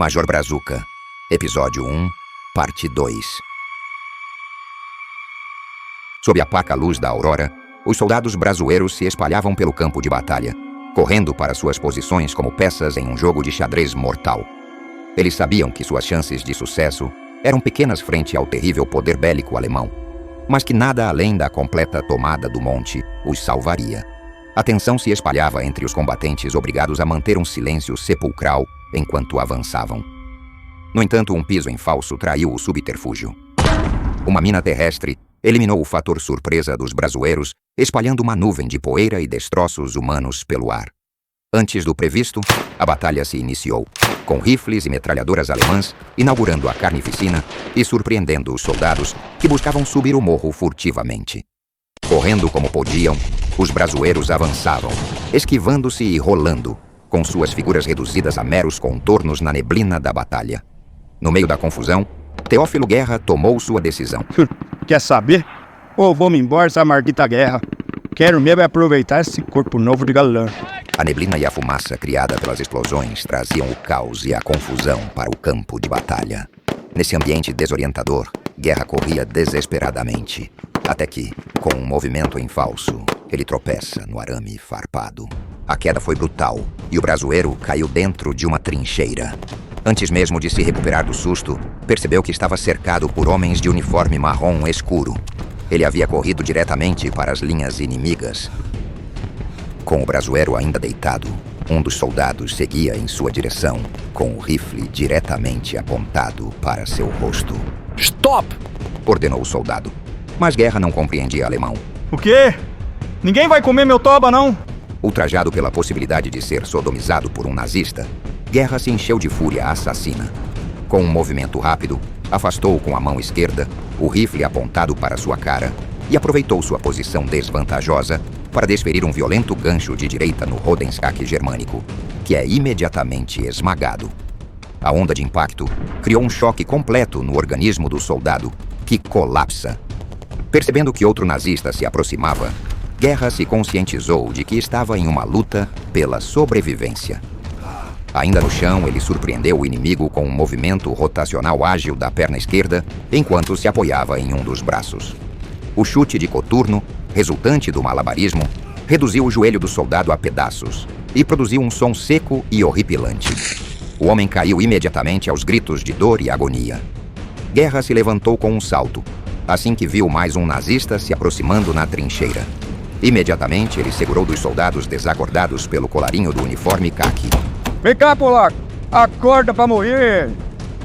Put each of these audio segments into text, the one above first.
Major Brazuca, Episódio 1, Parte 2. Sob a opaca luz da aurora, os soldados brazueiros se espalhavam pelo campo de batalha, correndo para suas posições como peças em um jogo de xadrez mortal. Eles sabiam que suas chances de sucesso eram pequenas frente ao terrível poder bélico alemão, mas que nada além da completa tomada do monte os salvaria. A tensão se espalhava entre os combatentes obrigados a manter um silêncio sepulcral enquanto avançavam. No entanto, um piso em falso traiu o subterfúgio. Uma mina terrestre eliminou o fator surpresa dos brazueiros, espalhando uma nuvem de poeira e destroços humanos pelo ar. Antes do previsto, a batalha se iniciou, com rifles e metralhadoras alemãs inaugurando a carnificina e surpreendendo os soldados que buscavam subir o morro furtivamente. Correndo como podiam, os brazueiros avançavam, esquivando-se e rolando, com suas figuras reduzidas a meros contornos na neblina da batalha. No meio da confusão, Teófilo Guerra tomou sua decisão. Quer saber? Ou vou-me embora essa maldita guerra. Quero mesmo aproveitar esse corpo novo de galã. A neblina e a fumaça criada pelas explosões traziam o caos e a confusão para o campo de batalha. Nesse ambiente desorientador, Guerra corria desesperadamente, até que, com um movimento em falso, ele tropeça no arame farpado. A queda foi brutal e o brazueiro caiu dentro de uma trincheira. Antes mesmo de se recuperar do susto, percebeu que estava cercado por homens de uniforme marrom escuro. Ele havia corrido diretamente para as linhas inimigas. Com o brazueiro ainda deitado, um dos soldados seguia em sua direção, com o rifle diretamente apontado para seu rosto. Stop! Ordenou o soldado. Mas Guerra não compreendia alemão. O quê? Ninguém vai comer meu toba, não? Ultrajado pela possibilidade de ser sodomizado por um nazista, Guerra se encheu de fúria assassina. Com um movimento rápido, afastou com a mão esquerda o rifle apontado para sua cara e aproveitou sua posição desvantajosa para desferir um violento gancho de direita no Rodenskak germânico, que é imediatamente esmagado. A onda de impacto criou um choque completo no organismo do soldado, que colapsa. Percebendo que outro nazista se aproximava, Guerra se conscientizou de que estava em uma luta pela sobrevivência. Ainda no chão, ele surpreendeu o inimigo com um movimento rotacional ágil da perna esquerda, enquanto se apoiava em um dos braços. O chute de coturno, resultante do malabarismo, reduziu o joelho do soldado a pedaços e produziu um som seco e horripilante. O homem caiu imediatamente aos gritos de dor e agonia. Guerra se levantou com um salto, assim que viu mais um nazista se aproximando na trincheira. Imediatamente, ele segurou dos soldados desacordados pelo colarinho do uniforme caqui. Vem cá, polaco! Acorda pra morrer!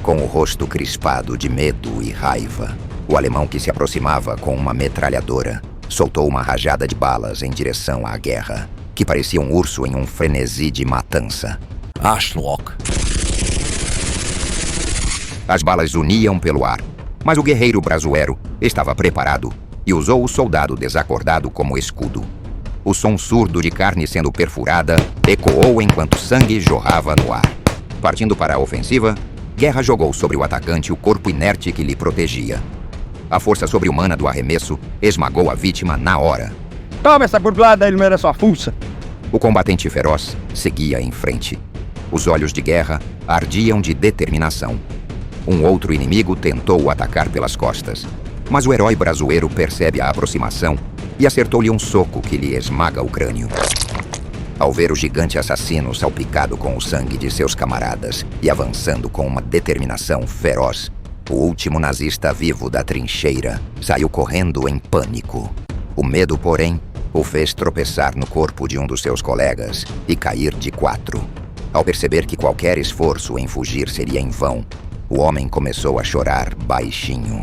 Com o rosto crispado de medo e raiva, o alemão que se aproximava com uma metralhadora soltou uma rajada de balas em direção à Guerra, que parecia um urso em um frenesi de matança. Arschloch! As balas zuniam pelo ar, mas o guerreiro brazuero estava preparado e usou o soldado desacordado como escudo. O som surdo de carne sendo perfurada ecoou enquanto sangue jorrava no ar. Partindo para a ofensiva, Guerra jogou sobre o atacante o corpo inerte que lhe protegia. A força sobre-humana do arremesso esmagou a vítima na hora. Toma essa burlada, ele não era sua fuça. O combatente feroz seguia em frente. Os olhos de Guerra ardiam de determinação. Um outro inimigo tentou o atacar pelas costas, mas o herói brazueiro percebe a aproximação e acertou-lhe um soco que lhe esmaga o crânio. Ao ver o gigante assassino salpicado com o sangue de seus camaradas e avançando com uma determinação feroz, o último nazista vivo da trincheira saiu correndo em pânico. O medo, porém, o fez tropeçar no corpo de um dos seus colegas e cair de quatro. Ao perceber que qualquer esforço em fugir seria em vão, o homem começou a chorar baixinho.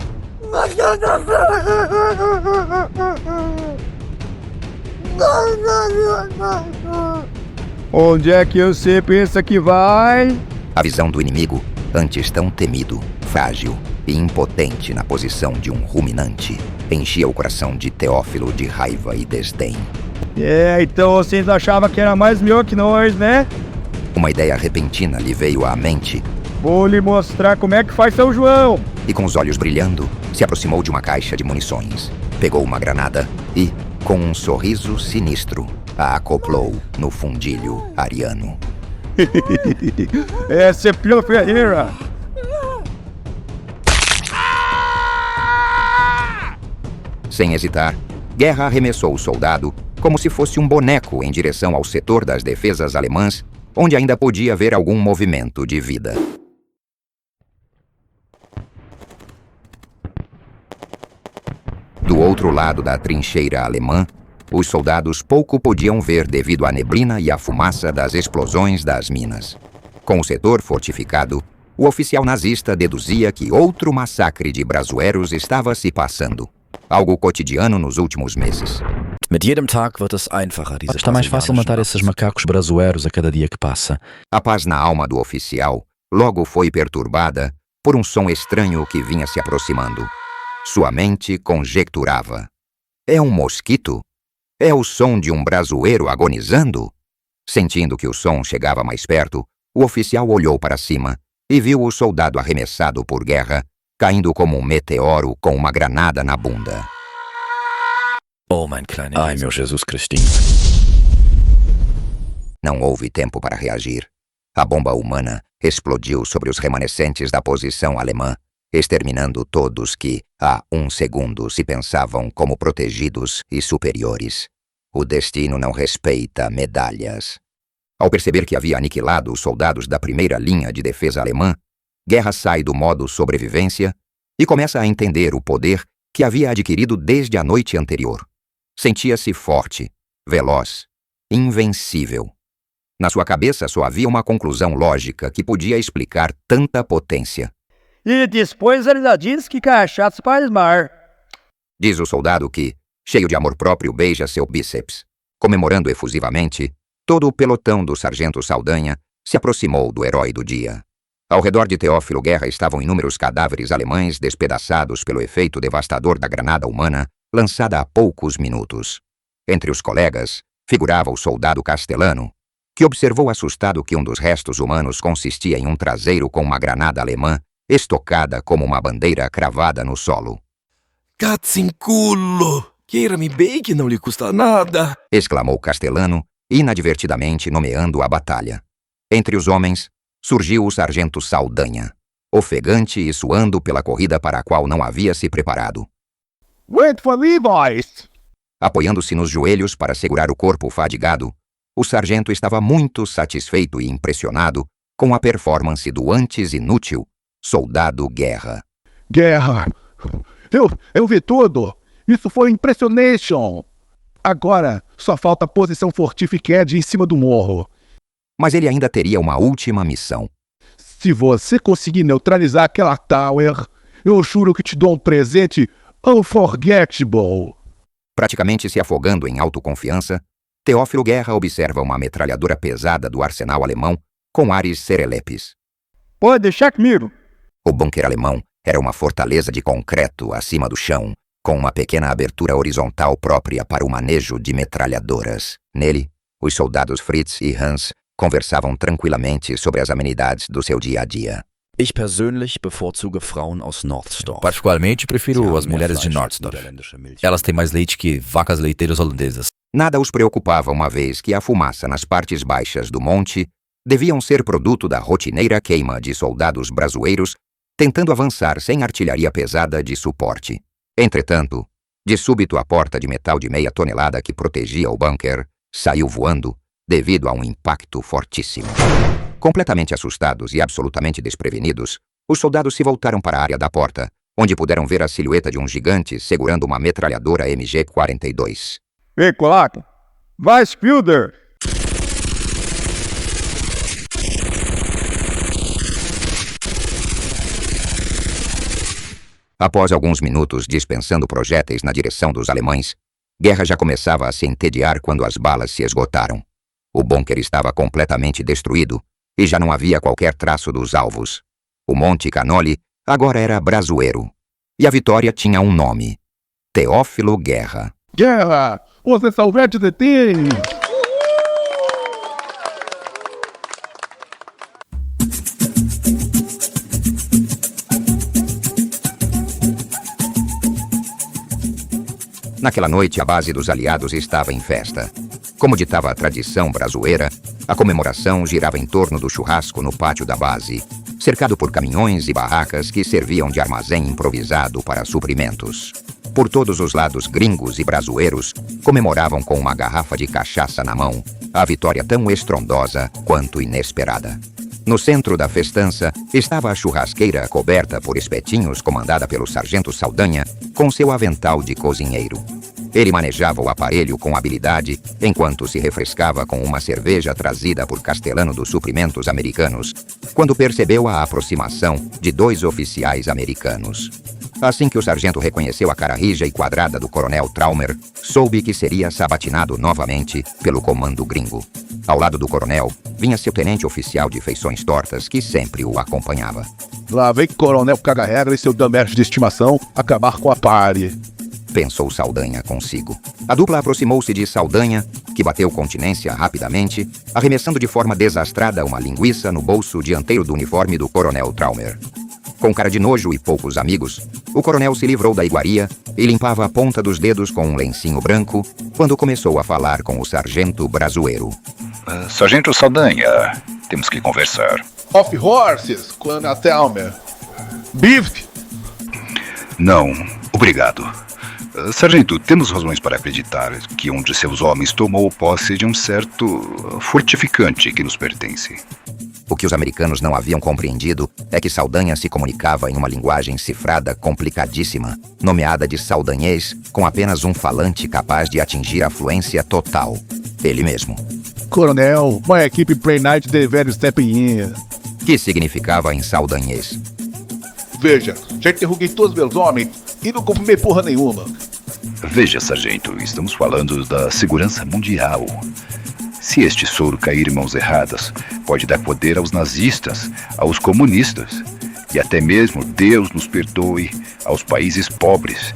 Onde é que você pensa que vai? A visão do inimigo, antes tão temido, frágil e impotente na posição de um ruminante, enchia o coração de Teófilo de raiva e desdém. Então vocês achavam que era mais melhor que nós, né? Uma ideia repentina lhe veio à mente. Vou lhe mostrar como é que faz São João. E com os olhos brilhando, se aproximou de uma caixa de munições. Pegou uma granada e, com um sorriso sinistro, a acoplou no fundilho ariano. É Cepilo Ferreira. Sem hesitar, Guerra arremessou o soldado como se fosse um boneco em direção ao setor das defesas alemãs, onde ainda podia haver algum movimento de vida. Do outro lado da trincheira alemã, os soldados pouco podiam ver devido à neblina e à fumaça das explosões das minas. Com o setor fortificado, o oficial nazista deduzia que outro massacre de brazueros estava se passando. Algo cotidiano nos últimos meses. Mit jedem Tag wird es einfacher, diese Está mais fácil matar esses macacos brazueros a cada dia que passa. A paz na alma do oficial logo foi perturbada por um som estranho que vinha se aproximando. Sua mente conjecturava. É um mosquito? É o som de um brazueiro agonizando? Sentindo que o som chegava mais perto, o oficial olhou para cima e viu o soldado arremessado por Guerra, caindo como um meteoro com uma granada na bunda. Oh, mein kleiner Ai, meu Jesus Cristinho. Não houve tempo para reagir. A bomba humana explodiu sobre os remanescentes da posição alemã, exterminando todos que, há um segundo, se pensavam como protegidos e superiores. O destino não respeita medalhas. Ao perceber que havia aniquilado os soldados da primeira linha de defesa alemã, Guerra sai do modo sobrevivência e começa a entender o poder que havia adquirido desde a noite anterior. Sentia-se forte, veloz, invencível. Na sua cabeça só havia uma conclusão lógica que podia explicar tanta potência. E depois ele ainda diz que cachaça faz mar. Diz o soldado que, cheio de amor próprio, beija seu bíceps. Comemorando efusivamente, todo o pelotão do sargento Saldanha se aproximou do herói do dia. Ao redor de Teófilo Guerra estavam inúmeros cadáveres alemães despedaçados pelo efeito devastador da granada humana lançada há poucos minutos. Entre os colegas, figurava o soldado Castelano, que observou assustado que um dos restos humanos consistia em um traseiro com uma granada alemã estocada como uma bandeira cravada no solo. Cazzinculo! Queira-me bem que não lhe custa nada! Exclamou Castelano, inadvertidamente nomeando a batalha. Entre os homens, surgiu o sargento Saldanha, ofegante e suando pela corrida para a qual não havia se preparado. Wait for Levi's! Apoiando-se nos joelhos para segurar o corpo fadigado, o sargento estava muito satisfeito e impressionado com a performance do antes inútil soldado Guerra. Guerra! Eu vi tudo! Isso foi impressionation! Agora, só falta a posição fortificada em cima do morro. Mas ele ainda teria uma última missão. Se você conseguir neutralizar aquela tower, eu juro que te dou um presente unforgettable. Praticamente se afogando em autoconfiança, Teófilo Guerra observa uma metralhadora pesada do arsenal alemão com ares serelepes. Pode deixar comigo. O bunker alemão era uma fortaleza de concreto acima do chão, com uma pequena abertura horizontal própria para o manejo de metralhadoras. Nele, os soldados Fritz e Hans conversavam tranquilamente sobre as amenidades do seu dia a dia. Ich persönlich bevorzuge Frauen aus Nordstorf. Particularmente, prefiro as mulheres de Nordstorf. Elas têm mais leite que vacas leiteiras holandesas. Nada os preocupava uma vez que a fumaça nas partes baixas do monte deviam ser produto da rotineira queima de soldados brazueiros tentando avançar sem artilharia pesada de suporte. Entretanto, de súbito a porta de metal de 0,5 tonelada que protegia o bunker saiu voando devido a um impacto fortíssimo. Completamente assustados e absolutamente desprevenidos, os soldados se voltaram para a área da porta, onde puderam ver a silhueta de um gigante segurando uma metralhadora MG-42. Ei, Colaco! Vai, Spielder! Após alguns minutos dispensando projéteis na direção dos alemães, Guerra já começava a se entediar quando as balas se esgotaram. O bunker estava completamente destruído e já não havia qualquer traço dos alvos. O Monte Canoli agora era brazueiro. E a vitória tinha um nome: Teófilo Guerra. Guerra! Você salvete de ti! Naquela noite, a base dos aliados estava em festa. Como ditava a tradição brazueira, A comemoração girava em torno do churrasco no pátio da base, cercado por caminhões e barracas que serviam de armazém improvisado para suprimentos. Por todos os lados, gringos e brazueiros comemoravam com uma garrafa de cachaça na mão a vitória tão estrondosa quanto inesperada. No centro da festança estava a churrasqueira coberta por espetinhos comandada pelo sargento Saldanha com seu avental de cozinheiro. Ele manejava o aparelho com habilidade enquanto se refrescava com uma cerveja trazida por Castelano dos Suprimentos Americanos, quando percebeu a aproximação de 2 oficiais americanos. Assim que o sargento reconheceu a cara rija e quadrada do coronel Traumer, soube que seria sabatinado novamente pelo comando gringo. Ao lado do coronel, vinha seu tenente oficial de feições tortas que sempre o acompanhava. Lá vem coronel caga-regra e seu damete de estimação acabar com a pare. Pensou Saldanha consigo. A dupla aproximou-se de Saldanha, que bateu continência rapidamente, arremessando de forma desastrada uma linguiça no bolso dianteiro do uniforme do coronel Traumer. Com cara de nojo e poucos amigos, o coronel se livrou da iguaria e limpava a ponta dos dedos com um lencinho branco quando começou a falar com o sargento brazueiro. Sargento Saldanha, temos que conversar. Off horses, coronel Telmer. Beef! Não, obrigado. Sargento, temos razões para acreditar que um de seus homens tomou posse de um certo fortificante que nos pertence. O que os americanos não haviam compreendido é que Saldanha se comunicava em uma linguagem cifrada complicadíssima, nomeada de saldanhês, com apenas um falante capaz de atingir a fluência total. Ele mesmo. Coronel, uma equipe play night de velho stepping in. Que significava em saldanhês. Veja, já interroguei todos meus homens e não confirmei porra nenhuma. Veja, sargento, estamos falando da segurança mundial. Se este soro cair em mãos erradas, pode dar poder aos nazistas, aos comunistas e até mesmo, Deus nos perdoe, aos países pobres.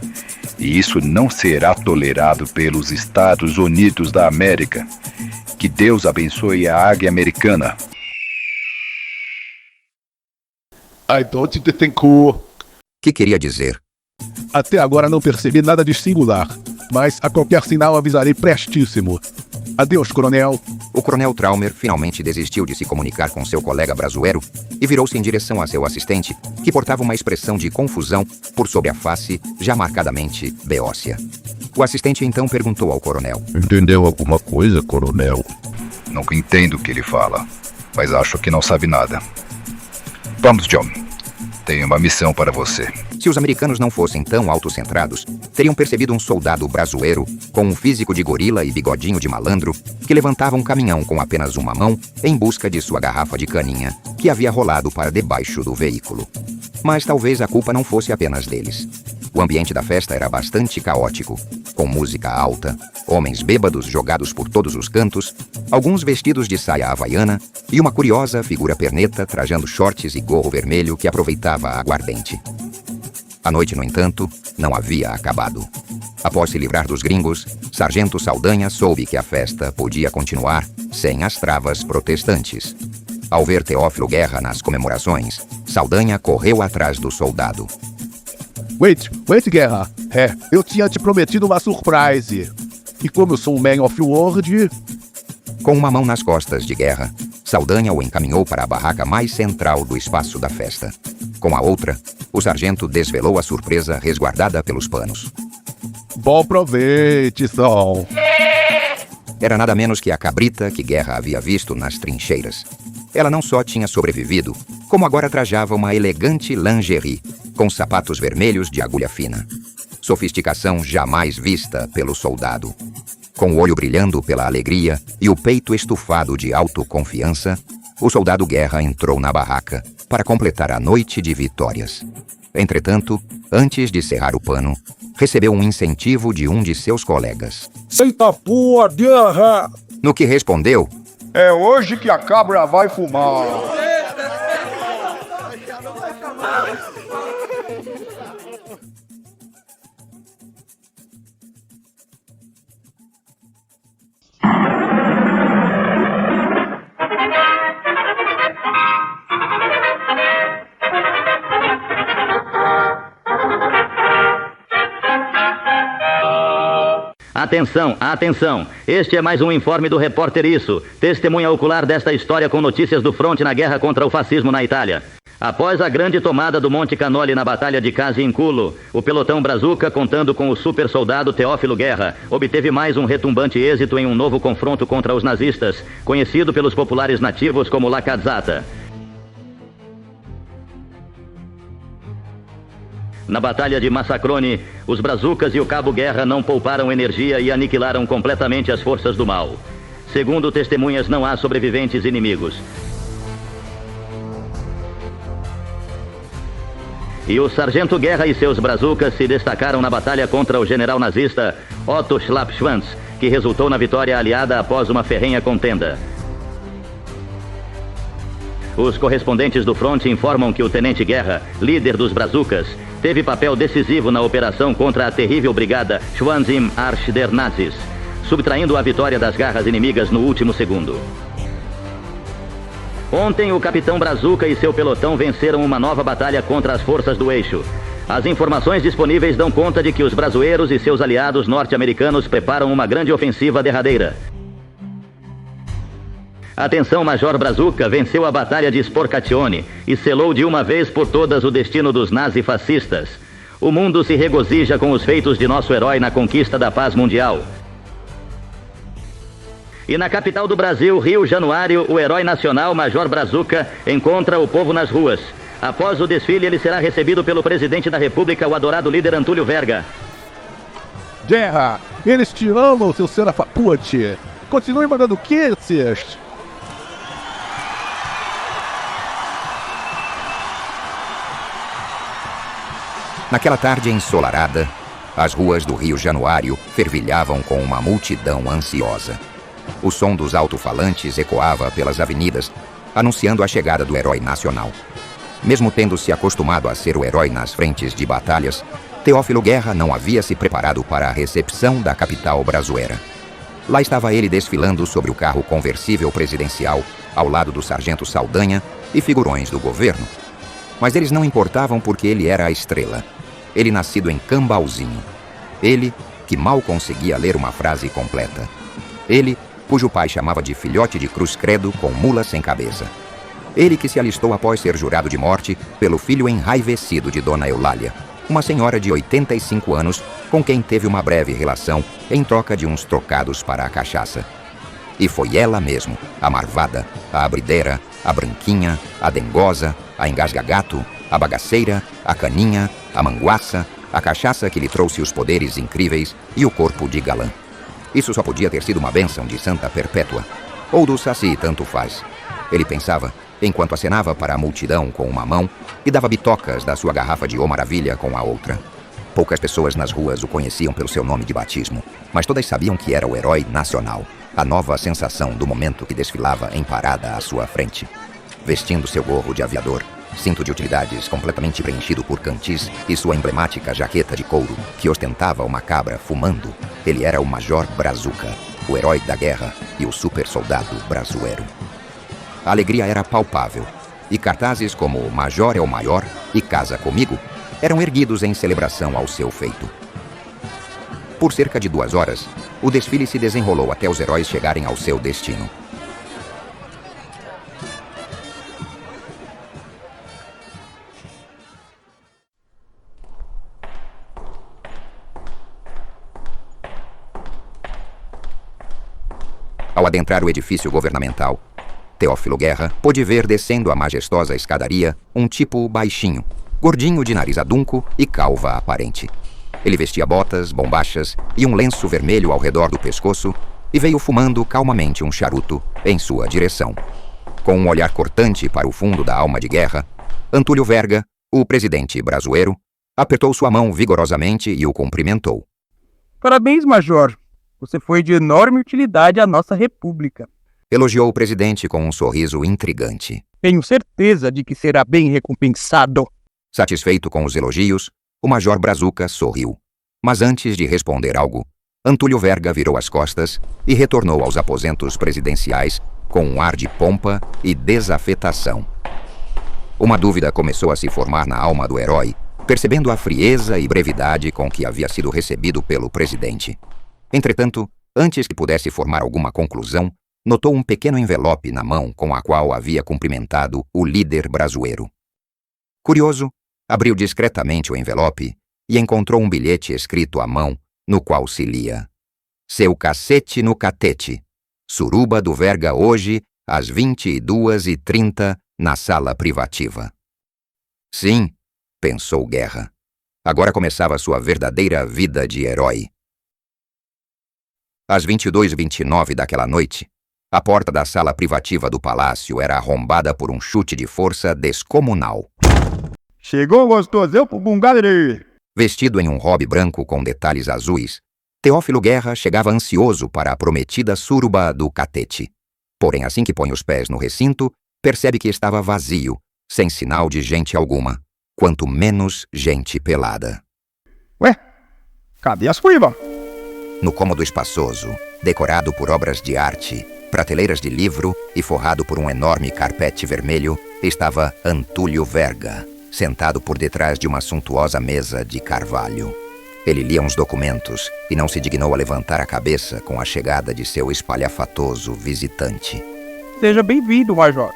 E isso não será tolerado pelos Estados Unidos da América. Que Deus abençoe a águia americana. I don't think cool. Que queria dizer? Até agora não percebi nada de singular, mas a qualquer sinal avisarei prestíssimo. Adeus, coronel. O coronel Traumer finalmente desistiu de se comunicar com seu colega brazueiro e virou-se em direção a seu assistente, que portava uma expressão de confusão por sobre a face já marcadamente beócia. O assistente então perguntou ao coronel. Entendeu alguma coisa, coronel? Nunca entendo o que ele fala, mas acho que não sabe nada. Vamos, John. Tenho uma missão para você. Se os americanos não fossem tão autocentrados, teriam percebido um soldado brazueiro, com um físico de gorila e bigodinho de malandro, que levantava um caminhão com apenas uma mão em busca de sua garrafa de caninha, que havia rolado para debaixo do veículo. Mas talvez a culpa não fosse apenas deles. O ambiente da festa era bastante caótico, com música alta, homens bêbados jogados por todos os cantos, alguns vestidos de saia havaiana e uma curiosa figura perneta trajando shorts e gorro vermelho que aproveitava a aguardente. A noite, no entanto, não havia acabado. Após se livrar dos gringos, Sargento Saldanha soube que a festa podia continuar sem as travas protestantes. Ao ver Teófilo Guerra nas comemorações, Saldanha correu atrás do soldado. Wait, Guerra. Eu tinha te prometido uma surprise. E como eu sou um man of word... Com uma mão nas costas de Guerra, Saldanha o encaminhou para a barraca mais central do espaço da festa. Com a outra, o sargento desvelou a surpresa resguardada pelos panos. Bom proveito, Sol. Era nada menos que a cabrita que Guerra havia visto nas trincheiras. Ela não só tinha sobrevivido, como agora trajava uma elegante lingerie, com sapatos vermelhos de agulha fina. Sofisticação jamais vista pelo soldado. Com o olho brilhando pela alegria e o peito estufado de autoconfiança, o soldado Guerra entrou na barraca para completar a noite de vitórias. Entretanto, antes de cerrar o pano, recebeu um incentivo de um de seus colegas. Senta porra, Guerra! No que respondeu: É hoje que a cabra vai fumar. Atenção, atenção! Este é mais um informe do repórter Isso, testemunha ocular desta história com notícias do fronte na guerra contra o fascismo na Itália. Após a grande tomada do Monte Canoli na Batalha de Casiinculo, o pelotão Brazuca, contando com o super soldado Teófilo Guerra, obteve mais um retumbante êxito em um novo confronto contra os nazistas, conhecido pelos populares nativos como La Cazzata. Na Batalha de Massacrone, os Brazucas e o Cabo Guerra não pouparam energia e aniquilaram completamente as forças do mal. Segundo testemunhas, não há sobreviventes inimigos. E o Sargento Guerra e seus Brazucas se destacaram na batalha contra o general nazista Otto Schlappschwanz, que resultou na vitória aliada após uma ferrenha contenda. Os correspondentes do fronte informam que o Tenente Guerra, líder dos Brazucas, teve papel decisivo na operação contra a terrível brigada Schwanz im Arsch der Nazis, subtraindo a vitória das garras inimigas no último segundo. Ontem, o capitão Brazuca e seu pelotão venceram uma nova batalha contra as forças do eixo. As informações disponíveis dão conta de que os brazueiros e seus aliados norte-americanos preparam uma grande ofensiva derradeira. Atenção, Major Brazuca venceu a Batalha de Sporcaccione e selou de uma vez por todas o destino dos nazifascistas. O mundo se regozija com os feitos de nosso herói na conquista da paz mundial. E na capital do Brasil, Rio Januário, o herói nacional, Major Brazuca, encontra o povo nas ruas. Após o desfile, ele será recebido pelo presidente da República, o adorado líder Antúlio Verga. Guerra, eles te amam, seu serafapute. Continue mandando kisses. Naquela tarde ensolarada, as ruas do Rio Januário fervilhavam com uma multidão ansiosa. O som dos alto-falantes ecoava pelas avenidas, anunciando a chegada do herói nacional. Mesmo tendo se acostumado a ser o herói nas frentes de batalhas, Teófilo Guerra não havia se preparado para a recepção da capital brazuera. Lá estava ele desfilando sobre o carro conversível presidencial, ao lado do sargento Saldanha e figurões do governo. Mas eles não importavam porque ele era a estrela. Ele nascido em Cambauzinho. Ele, que mal conseguia ler uma frase completa. Ele, cujo pai chamava de filhote de cruz credo com mula sem cabeça. Ele que se alistou após ser jurado de morte pelo filho enraivecido de Dona Eulália, uma senhora de 85 anos com quem teve uma breve relação em troca de uns trocados para a cachaça. E foi ela mesmo, a marvada, a abrideira, a branquinha, a dengosa, a engasga-gato, a bagaceira, a caninha, a manguaça, a cachaça que lhe trouxe os poderes incríveis e o corpo de galã. Isso só podia ter sido uma bênção de Santa Perpétua, ou do Saci, tanto faz. Ele pensava, enquanto acenava para a multidão com uma mão e dava bitocas da sua garrafa de Ô Maravilha com a outra. Poucas pessoas nas ruas o conheciam pelo seu nome de batismo, mas todas sabiam que era o herói nacional, a nova sensação do momento que desfilava em parada à sua frente. Vestindo seu gorro de aviador, cinto de utilidades completamente preenchido por cantis e sua emblemática jaqueta de couro, que ostentava uma cabra fumando, ele era o Major Brazuca, o herói da guerra e o super soldado brazuero. A alegria era palpável, e cartazes como Major é o Maior e Casa Comigo eram erguidos em celebração ao seu feito. Por cerca de 2 horas, o desfile se desenrolou até os heróis chegarem ao seu destino. Ao adentrar o edifício governamental, Teófilo Guerra pôde ver descendo a majestosa escadaria um tipo baixinho, gordinho de nariz adunco e calva aparente. Ele vestia botas, bombachas e um lenço vermelho ao redor do pescoço e veio fumando calmamente um charuto em sua direção. Com um olhar cortante para o fundo da alma de Guerra, Antúlio Verga, o presidente brazuero, apertou sua mão vigorosamente e o cumprimentou. Parabéns, Major. Você foi de enorme utilidade à nossa república. Elogiou o presidente com um sorriso intrigante. Tenho certeza de que será bem recompensado. Satisfeito com os elogios, o Major Brazuca sorriu. Mas antes de responder algo, Antúlio Verga virou as costas e retornou aos aposentos presidenciais com um ar de pompa e desafetação. Uma dúvida começou a se formar na alma do herói, percebendo a frieza e brevidade com que havia sido recebido pelo presidente. Entretanto, antes que pudesse formar alguma conclusão, notou um pequeno envelope na mão com a qual havia cumprimentado o líder brazueiro. Curioso, abriu discretamente o envelope e encontrou um bilhete escrito à mão, no qual se lia: Seu cacete no catete. Suruba do Verga hoje, às 22h30, na sala privativa. Sim, pensou Guerra. Agora começava sua verdadeira vida de herói. Às 22h29 daquela noite, a porta da sala privativa do palácio era arrombada por um chute de força descomunal. Chegou gostosão pro bungalê. Vestido em um robe branco com detalhes azuis, Teófilo Guerra chegava ansioso para a prometida suruba do catete. Porém, assim que põe os pés no recinto, percebe que estava vazio, sem sinal de gente alguma, quanto menos gente pelada. Ué, cadê as cuivas? No cômodo espaçoso, decorado por obras de arte, prateleiras de livro e forrado por um enorme carpete vermelho, estava Antúlio Verga, sentado por detrás de uma suntuosa mesa de carvalho. Ele lia uns documentos e não se dignou a levantar a cabeça com a chegada de seu espalhafatoso visitante. Seja bem-vindo, Major.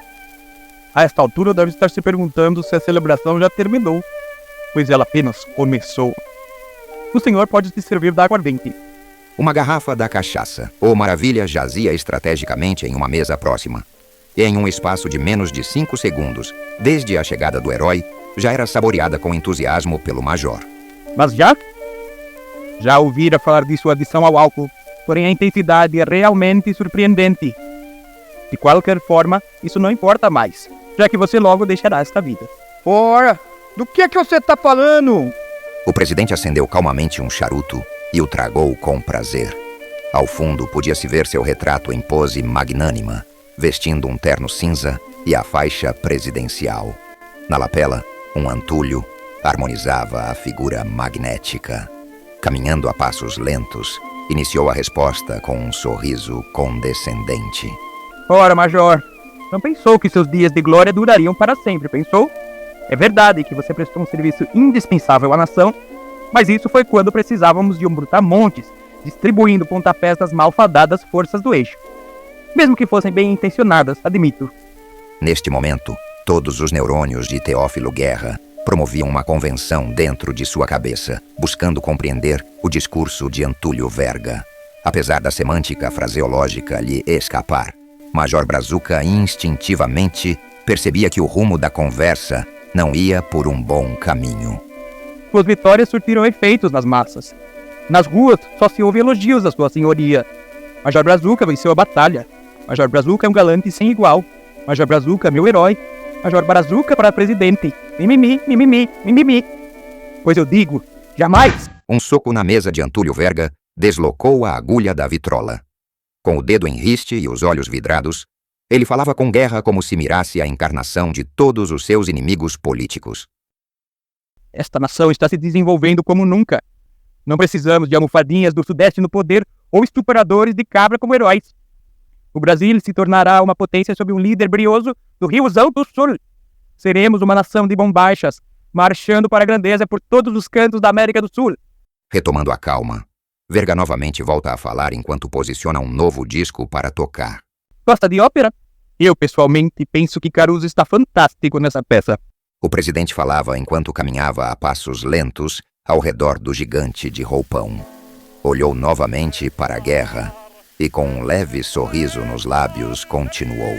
A esta altura deve estar se perguntando se a celebração já terminou, pois ela apenas começou. O senhor pode se servir da aguardente. Uma garrafa da cachaça, ou maravilha, jazia estrategicamente em uma mesa próxima. E em um espaço de menos de 5 segundos, desde a chegada do herói, já era saboreada com entusiasmo pelo major. Mas já ouvira falar de sua adição ao álcool, porém a intensidade é realmente surpreendente. De qualquer forma, isso não importa mais, já que você logo deixará esta vida. Ora, do que você tá falando? O presidente acendeu calmamente um charuto e o tragou com prazer. Ao fundo podia-se ver seu retrato em pose magnânima, vestindo um terno cinza e a faixa presidencial. Na lapela, um antúlio harmonizava a figura magnética. Caminhando a passos lentos, iniciou a resposta com um sorriso condescendente. Ora, Major, não pensou que seus dias de glória durariam para sempre, pensou? É verdade que você prestou um serviço indispensável à nação, mas isso foi quando precisávamos de um brutamontes, distribuindo pontapés nas malfadadas forças do eixo. Mesmo que fossem bem intencionadas, admito. Neste momento, todos os neurônios de Teófilo Guerra promoviam uma convenção dentro de sua cabeça, buscando compreender o discurso de Antúlio Verga. Apesar da semântica fraseológica lhe escapar, Major Brazuca instintivamente percebia que o rumo da conversa não ia por um bom caminho. Suas vitórias surtiram efeitos nas massas. Nas ruas só se ouve elogios da sua senhoria. Major Brazuca venceu a batalha. Major Brazuca é um galante sem igual. Major Brazuca, meu herói. Major Brazuca para presidente. Mimimi, mimimi, mimimi. Pois eu digo, jamais. Um soco na mesa de Antúlio Verga deslocou a agulha da vitrola. Com o dedo em riste e os olhos vidrados, ele falava com Guerra como se mirasse a encarnação de todos os seus inimigos políticos. Esta nação está se desenvolvendo como nunca. Não precisamos de almofadinhas do Sudeste no poder ou estupradores de cabra como heróis. O Brasil se tornará uma potência sob um líder brioso do Riozão do Sul. Seremos uma nação de bombachas, marchando para a grandeza por todos os cantos da América do Sul. Retomando a calma, Verga novamente volta a falar enquanto posiciona um novo disco para tocar. Gosta de ópera? Eu, pessoalmente, penso que Caruso está fantástico nessa peça. O presidente falava enquanto caminhava a passos lentos ao redor do gigante de roupão. Olhou novamente para a Guerra e, com um leve sorriso nos lábios, continuou.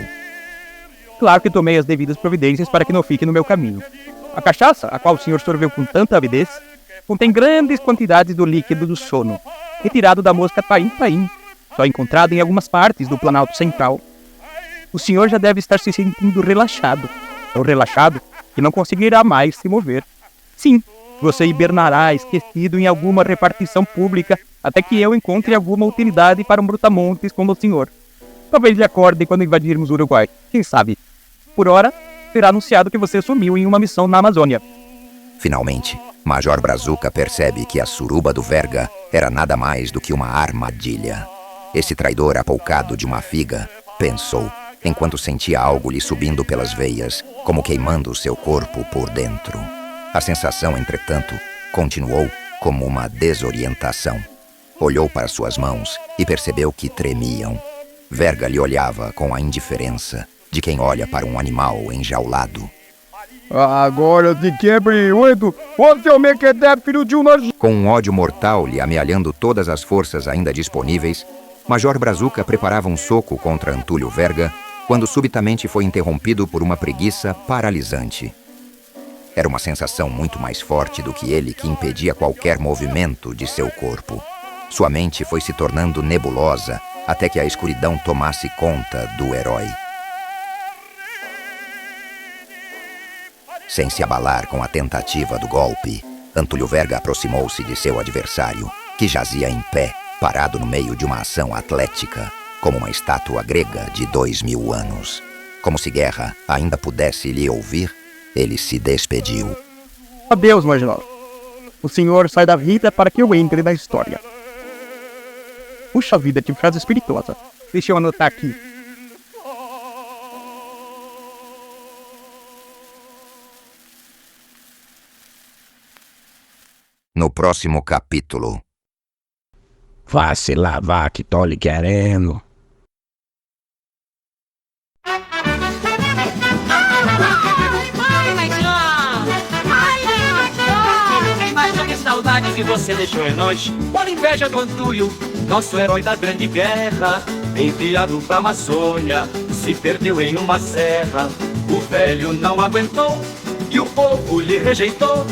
Claro que tomei as devidas providências para que não fique no meu caminho. A cachaça, a qual o senhor sorveu com tanta avidez, contém grandes quantidades do líquido do sono, retirado da mosca paim-paim, só encontrado em algumas partes do Planalto Central. O senhor já deve estar se sentindo relaxado. Tão relaxado que não conseguirá mais se mover. Sim, você hibernará esquecido em alguma repartição pública até que eu encontre alguma utilidade para um brutamontes como o senhor. Talvez lhe acorde quando invadirmos o Uruguai. Quem sabe? Por hora, será anunciado que você sumiu em uma missão na Amazônia. Finalmente, Major Brazuca percebe que a suruba do Verga era nada mais do que uma armadilha. Esse traidor apoucado de uma figa, pensou, enquanto sentia algo lhe subindo pelas veias, como queimando seu corpo por dentro. A sensação, entretanto, continuou como uma desorientação. Olhou para suas mãos e percebeu que tremiam. Verga lhe olhava com a indiferença de quem olha para um animal enjaulado. Agora de quebre oito, ô seu mequetepe, filho de um nojento. Com um ódio mortal lhe amealhando todas as forças ainda disponíveis, Major Brazuca preparava um soco contra Antúlio Verga quando subitamente foi interrompido por uma preguiça paralisante. Era uma sensação muito mais forte do que ele que impedia qualquer movimento de seu corpo. Sua mente foi se tornando nebulosa até que a escuridão tomasse conta do herói. Sem se abalar com a tentativa do golpe, Antúlio Verga aproximou-se de seu adversário, que jazia em pé, parado no meio de uma ação atlética, como uma estátua grega de 2000 anos. Como se Guerra ainda pudesse lhe ouvir, ele se despediu. Adeus, Major. O senhor sai da vida para que eu entre na história. Puxa vida, que frase espirituosa. Deixa eu anotar aqui. No próximo capítulo. Vá se lavar que tô lhe querendo. Imagina que saudade que você deixou em nós. Por inveja do Antúlio, nosso herói da grande guerra, enviado pra Amazônia, se perdeu em uma serra. O velho não aguentou e o povo lhe rejeitou.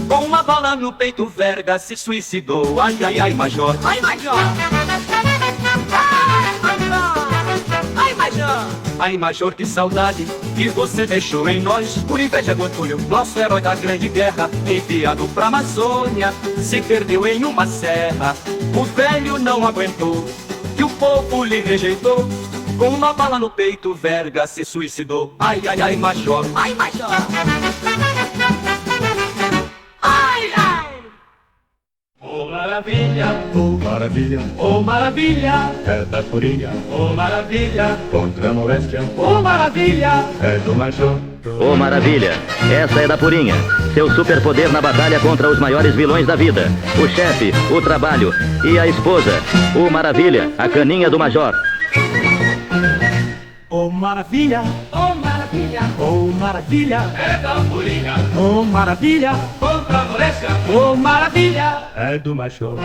Com uma bala no peito, Verga se suicidou. Ai, ai, ai, Major. Ai, Major. Ai, Major. Ai, Major. Ai, Major, que saudade que você deixou em nós. Por inveja do Antúlio, nosso herói da grande guerra, enviado pra Amazônia, se perdeu em uma serra. O velho não aguentou e o povo lhe rejeitou. Com uma bala no peito, Verga se suicidou. Ai, ai, ai, Major. Ai, Major. Oh maravilha, oh maravilha, oh maravilha, é da Purinha, oh maravilha, contra a moléstia, oh maravilha, é do Major. Ô Maravilha, essa é da Purinha. Seu superpoder na batalha contra os maiores vilões da vida. O chefe, o trabalho e a esposa. O Maravilha, a caninha do Major. Oh maravilha, oh maravilha, oh maravilha, é da Purinha. Oh maravilha, contra a moléstia, oh maravilha, é do Major.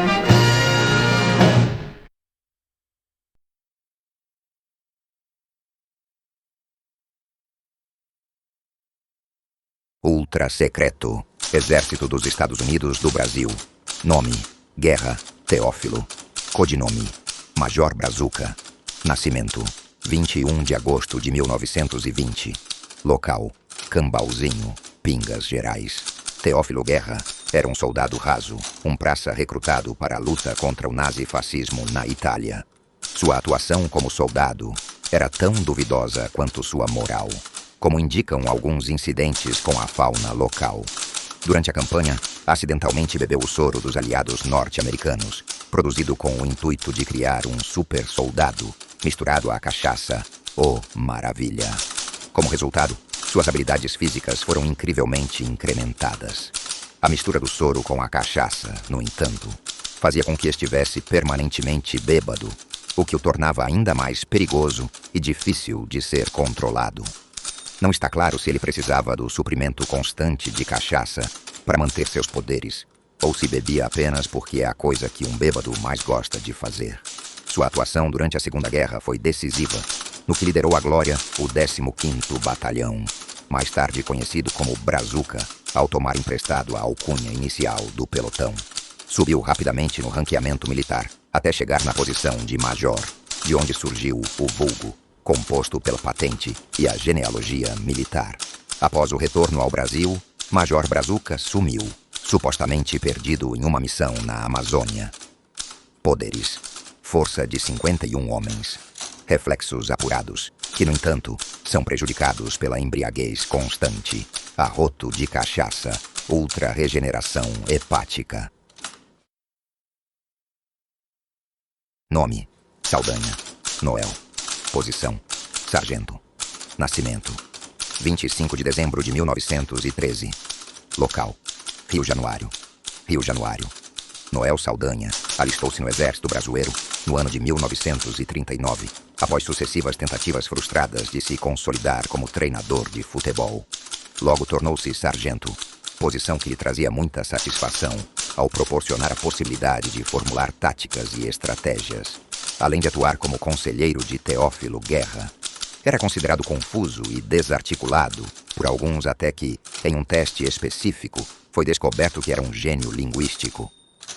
Ultra Secreto. Exército dos Estados Unidos do Brasil. Nome: Guerra Teófilo. Codinome: Major Brazuca. Nascimento: 21 de agosto de 1920. Local: Cambauzinho, Pingas Gerais. Teófilo Guerra era um soldado raso, um praça recrutado para a luta contra o nazifascismo na Itália. Sua atuação como soldado era tão duvidosa quanto sua moral, como indicam alguns incidentes com a fauna local. Durante a campanha, acidentalmente bebeu o soro dos aliados norte-americanos, produzido com o intuito de criar um super soldado, misturado à cachaça, ô Maravilha. Como resultado, suas habilidades físicas foram incrivelmente incrementadas. A mistura do soro com a cachaça, no entanto, fazia com que estivesse permanentemente bêbado, o que o tornava ainda mais perigoso e difícil de ser controlado. Não está claro se ele precisava do suprimento constante de cachaça para manter seus poderes, ou se bebia apenas porque é a coisa que um bêbado mais gosta de fazer. Sua atuação durante a Segunda Guerra foi decisiva, no que liderou à glória o 15º Batalhão, mais tarde conhecido como Brazuca, ao tomar emprestado a alcunha inicial do pelotão. Subiu rapidamente no ranqueamento militar, até chegar na posição de major, de onde surgiu o vulgo, composto pela patente e a genealogia militar. Após o retorno ao Brasil, Major Brazuca sumiu, supostamente perdido em uma missão na Amazônia. Poderes: força de 51 homens. Reflexos apurados, que, no entanto, são prejudicados pela embriaguez constante, arroto de cachaça, ultra-regeneração hepática. Nome: Saldanha Noel. Posição: sargento. Nascimento: 25 de dezembro de 1913. Local: Rio Januário. Rio Januário. Noel Saldanha alistou-se no exército brasileiro no ano de 1939, após sucessivas tentativas frustradas de se consolidar como treinador de futebol. Logo tornou-se sargento, posição que lhe trazia muita satisfação ao proporcionar a possibilidade de formular táticas e estratégias, além de atuar como conselheiro de Teófilo Guerra. Era considerado confuso e desarticulado por alguns até que, em um teste específico, foi descoberto que era um gênio linguístico.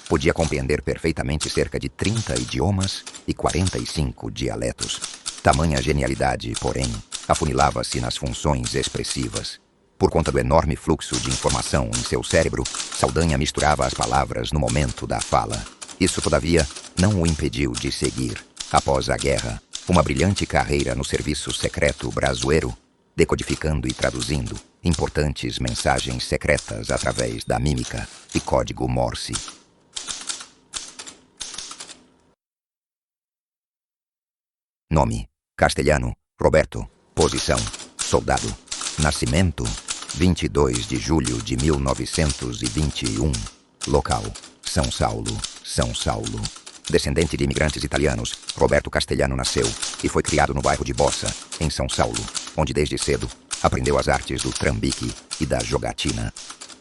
Podia compreender perfeitamente cerca de 30 idiomas e 45 dialetos. Tamanha genialidade, porém, afunilava-se nas funções expressivas. Por conta do enorme fluxo de informação em seu cérebro, Saldanha misturava as palavras no momento da fala. Isso, todavia, não o impediu de seguir, após a guerra, uma brilhante carreira no serviço secreto brasileiro, decodificando e traduzindo importantes mensagens secretas através da mímica e código Morse. Nome: castelhano, Roberto. Posição: soldado. Nascimento: 22 de julho de 1921. Local: São Saulo, São Saulo. Descendente de imigrantes italianos, Roberto Castelhano nasceu e foi criado no bairro de Bossa, em São Saulo, onde desde cedo aprendeu as artes do trambique e da jogatina.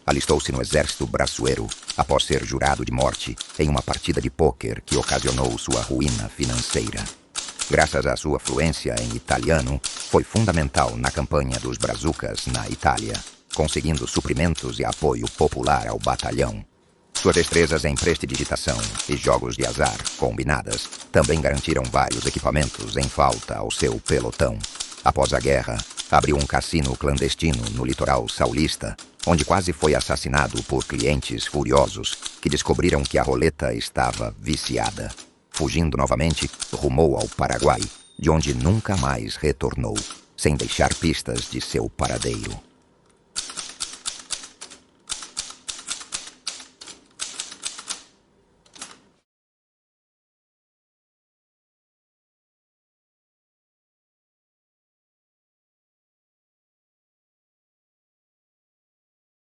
Alistou-se no exército brasileiro após ser jurado de morte em uma partida de pôquer que ocasionou sua ruína financeira. Graças à sua fluência em italiano, foi fundamental na campanha dos Brazucas na Itália, conseguindo suprimentos e apoio popular ao batalhão. Suas destrezas em prestidigitação e jogos de azar combinadas também garantiram vários equipamentos em falta ao seu pelotão. Após a guerra, abriu um cassino clandestino no litoral saulista, onde quase foi assassinado por clientes furiosos que descobriram que a roleta estava viciada. Fugindo novamente, rumou ao Paraguai, de onde nunca mais retornou, sem deixar pistas de seu paradeiro.